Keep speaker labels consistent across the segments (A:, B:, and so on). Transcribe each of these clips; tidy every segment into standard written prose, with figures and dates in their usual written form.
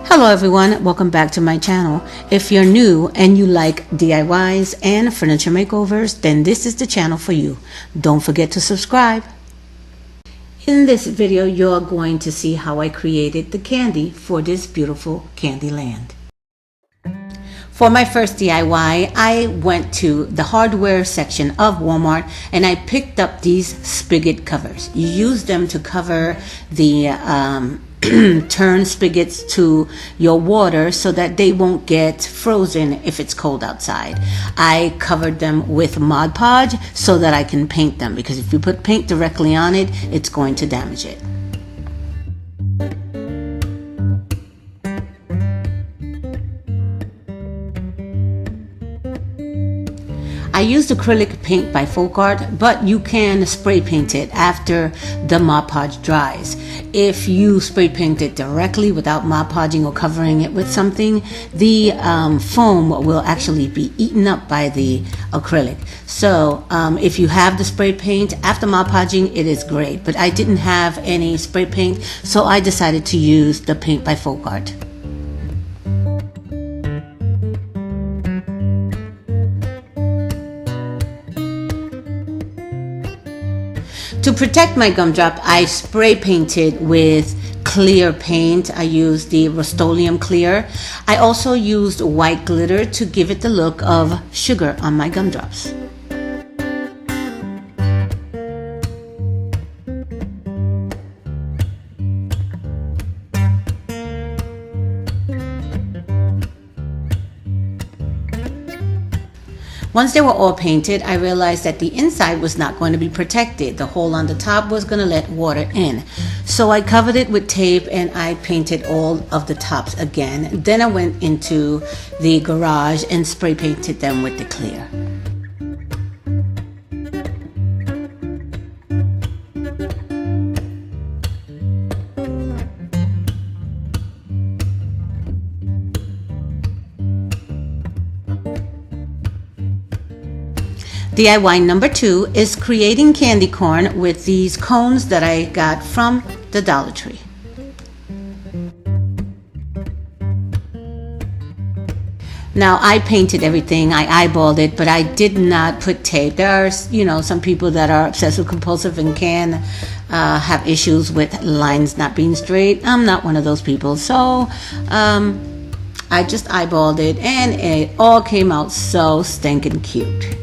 A: Hello everyone, welcome back to my channel. If you're new and you like DIYs and furniture makeovers, then this is the channel for you. Don't forget to subscribe. In this video, you're going to see how I created the candy for this beautiful candy land. For my first DIY, I went to the hardware section of Walmart and I picked up these spigot covers. You use them to cover the turn spigots to your water so that they won't get frozen if it's cold outside. I covered them with Mod Podge so that I can paint them, because if you put paint directly on it, it's going to damage it. I used acrylic paint by Folk Art, but you can spray paint it after the Mod Podge dries. If you spray paint it directly without Mod Podging or covering it with something, the foam will actually be eaten up by the acrylic. So if you have the spray paint after Mod Podging, it is great. But I didn't have any spray paint, so I decided to use the paint by Folk Art. To protect my gumdrop, I spray painted with clear paint. I used the Rust-Oleum Clear. I also used white glitter to give it the look of sugar on my gumdrops. Once they were all painted, I realized that the inside was not going to be protected. The hole on the top was going to let water in. So I covered it with tape and I painted all of the tops again. Then I went into the garage and spray painted them with the clear. DIY number 2 is creating candy corn with these cones that I got from the Dollar Tree. Now I painted everything, I eyeballed it, but I did not put tape. There are, some people that are obsessive compulsive and can have issues with lines not being straight. I'm not one of those people, so I just eyeballed it and it all came out so stinking cute.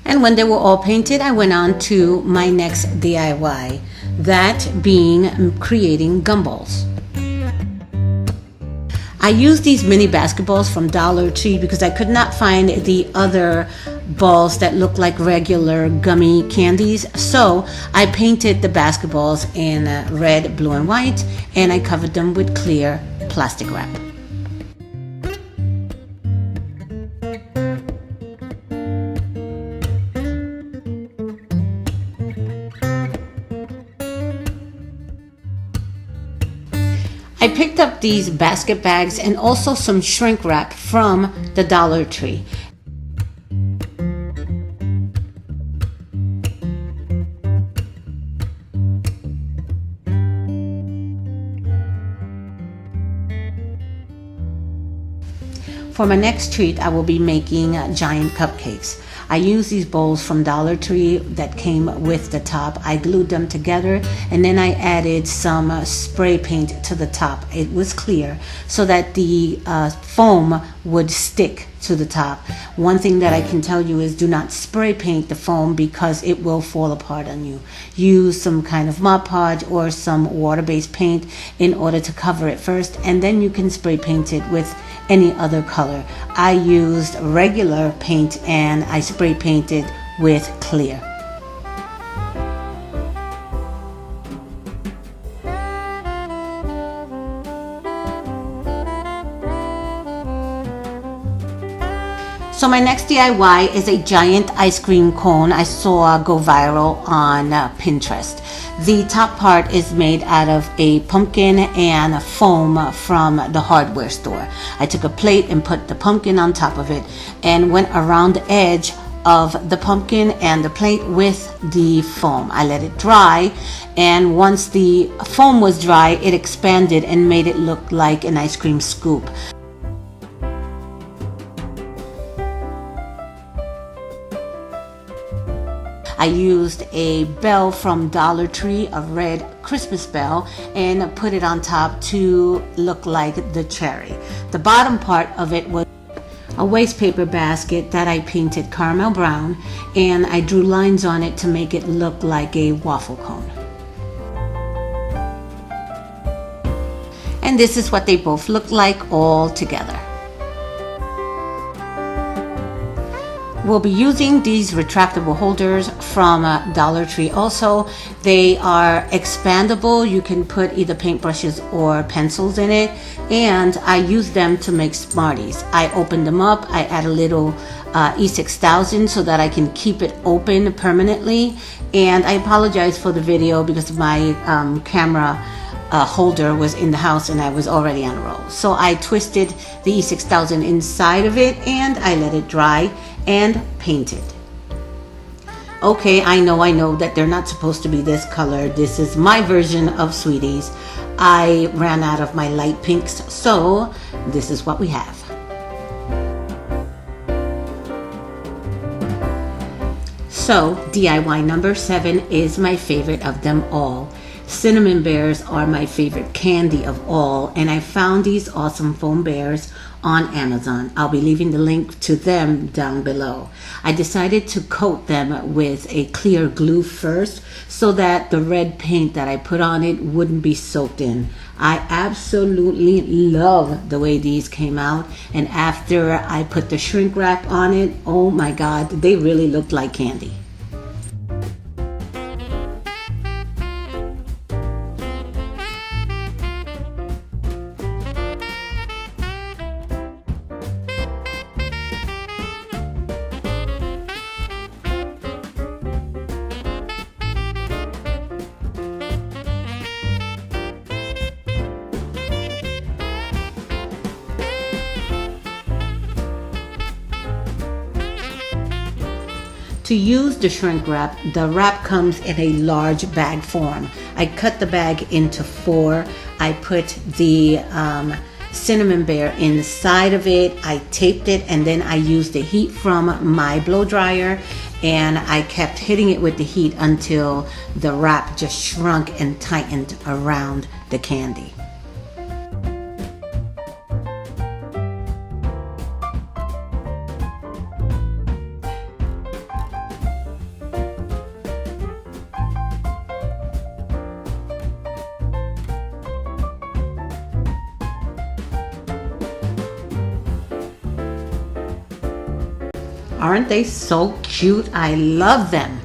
A: And when they were all painted, I went on to my next DIY, that being creating gumballs. I used these mini basketballs from Dollar Tree because I could not find the other balls that look like regular gummy candies. So I painted the basketballs in red, blue, and white, and I covered them with clear plastic wrap. I picked up these basket bags and also some shrink wrap from the Dollar Tree. For my next treat, I will be making giant cupcakes. I used these bowls from Dollar Tree that came with the top. I glued them together and then I added some spray paint to the top. It was clear so that the foam would stick to the top. One thing that I can tell you is do not spray paint the foam because it will fall apart on you. Use some kind of Mod Podge or some water-based paint in order to cover it first, and then you can spray paint it with any other color. I used regular paint and I spray painted with clear. So my next DIY is a giant ice cream cone I saw go viral on Pinterest. The top part is made out of a pumpkin and foam from the hardware store. I took a plate and put the pumpkin on top of it and went around the edge of the pumpkin and the plate with the foam. I let it dry, and once the foam was dry, it expanded and made it look like an ice cream scoop. I used a bell from Dollar Tree, a red Christmas bell, and put it on top to look like the cherry. The bottom part of it was a waste paper basket that I painted caramel brown, and I drew lines on it to make it look like a waffle cone. And this is what they both look like all together. We'll be using these retractable holders from Dollar Tree also. They are expandable. You can put either paintbrushes or pencils in it, and I use them to make Smarties. I open them up, I add a little E6000 so that I can keep it open permanently, and I apologize for the video because my camera holder was in the house and I was already on a roll. So I twisted the E6000 inside of it and I let it dry and painted. Okay, I know that they're not supposed to be this color. This is my version of Sweeties. I ran out of my light pinks, so this is what we have. So DIY number 7 is my favorite of them all. Cinnamon bears are my favorite candy of all, and I found these awesome foam bears on Amazon. I'll be leaving the link to them down below. I decided to coat them with a clear glue first so that the red paint that I put on it wouldn't be soaked in. I absolutely love the way these came out, and after I put the shrink wrap on it, oh my god, they really looked like candy. To use the shrink wrap, the wrap comes in a large bag form. I cut the bag into 4. I put the cinnamon bear inside of it. I taped it, and then I used the heat from my blow dryer, and I kept hitting it with the heat until the wrap just shrunk and tightened around the candy. Aren't they so cute? I love them.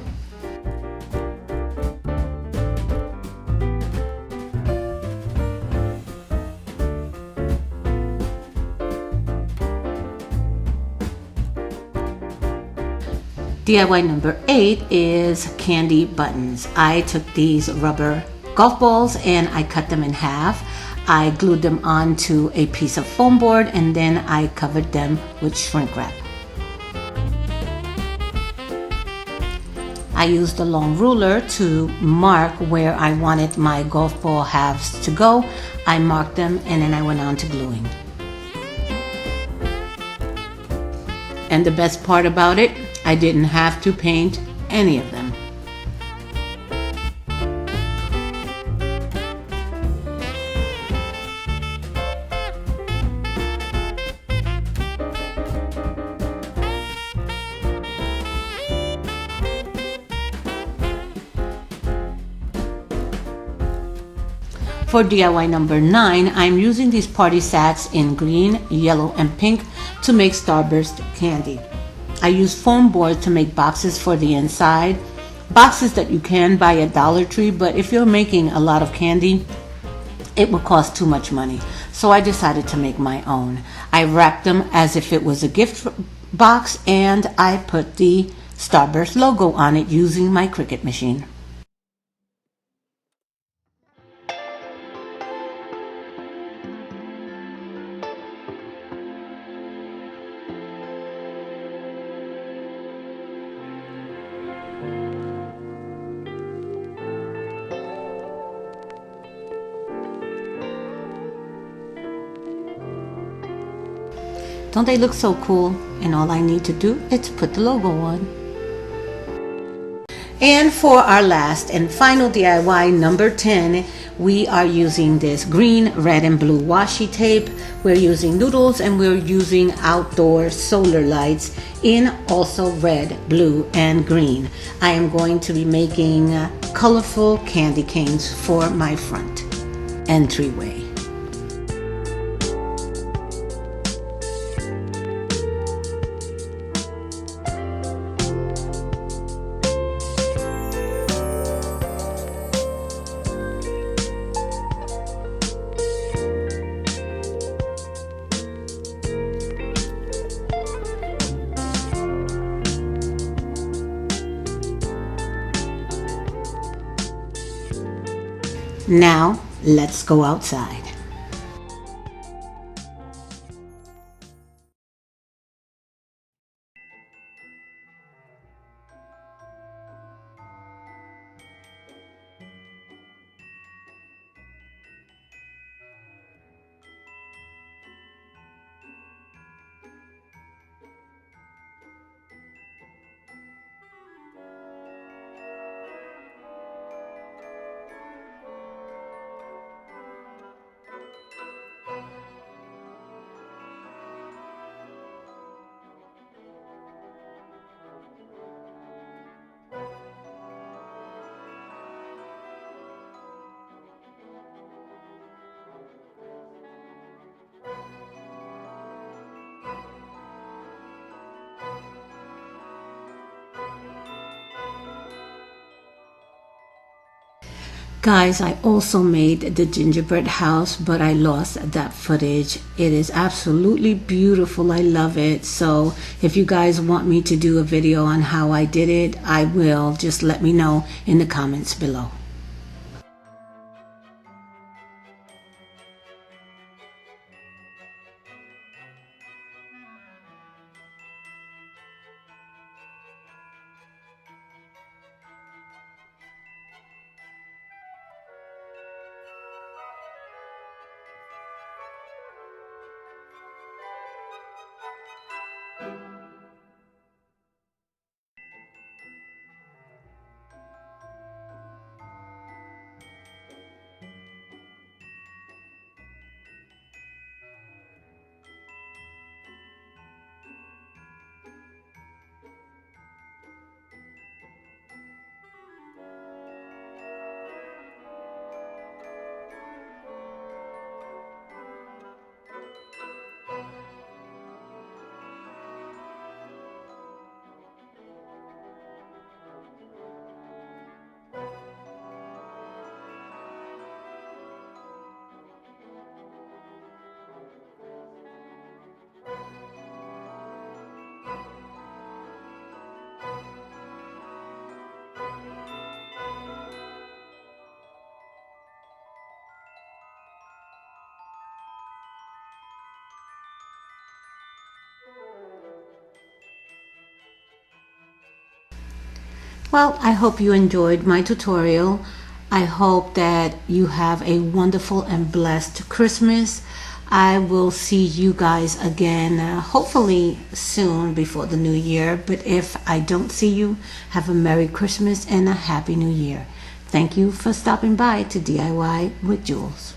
A: DIY number 8 is candy buttons. I took these rubber golf balls and I cut them in half. I glued them onto a piece of foam board, and then I covered them with shrink wrap. I used a long ruler to mark where I wanted my golf ball halves to go. I marked them, and then I went on to gluing. And the best part about it, I didn't have to paint any of them. For DIY number 9, I'm using these party sacks in green, yellow, and pink to make Starburst candy. I use foam board to make boxes for the inside, boxes that you can buy at Dollar Tree, but if you're making a lot of candy, it will cost too much money. So I decided to make my own. I wrapped them as if it was a gift box, and I put the Starburst logo on it using my Cricut machine. Don't they look so cool? And all I need to do is put the logo on. And for our last and final DIY, number 10, we are using this green, red, and blue washi tape. We're using noodles and we're using outdoor solar lights in also red, blue, and green. I am going to be making colorful candy canes for my front entryway. Now, let's go outside. Guys, I also made the gingerbread house, but I lost that footage. It is absolutely beautiful. I love it. So if you guys want me to do a video on how I did it, I will. Just let me know in the comments below. Well, I hope you enjoyed my tutorial. I hope that you have a wonderful and blessed Christmas. I will see you guys again, hopefully soon before the new year. But if I don't see you, have a Merry Christmas and a Happy New Year. Thank you for stopping by to DIY with Jules.